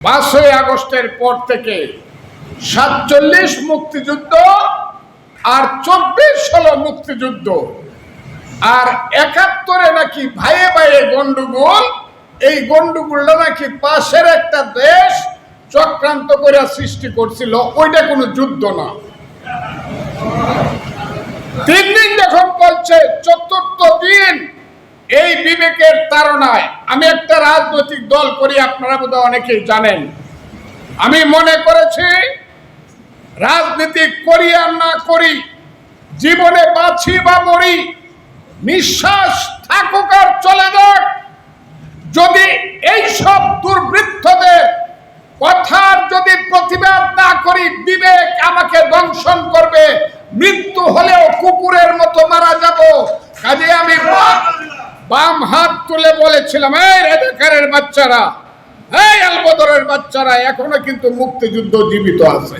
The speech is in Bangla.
5ই আগস্টের পর থেকে 47 মুক্তিযুদ্ধ আর 24 হলো মুক্তিযুদ্ধ, আর 71-এ নাকি ভাইয়ে ভাইয়ে গন্ডগোল। এই গন্ডগোলটা নাকি পাশের একটা দেশ চক্রান্ত করে সৃষ্টি করছিল, ওইটা কোনো যুদ্ধ না। 3 দিন যখন বলছে, 4র্থ দিন এই বিবেকের তাড়নায় আমি একটা রাজনৈতিক দল করি, আপনারা বোধহয় অনেকেই জানেন। আমি মনে করেছি রাজনীতি করি আর না করি, জীবনে বাঁচি বা মরি, নিঃশ্বাস থাকুক আর চলে যাক, যদি এই সব দুর্বৃত্তদের কথার যদি প্রতিবাদ না করি, বিবেক আমাকে দংশন করবে। মৃত্যু হলেও কুকুরের মতো মারা যাব। কাজে আমি বাম হাত তুলে বলেছিলাম, এই রাজাকারের বাচ্চারা, এই আলবদরের বাচ্চারা, এখনো কিন্তু মুক্তিযুদ্ধ জীবিত আছে।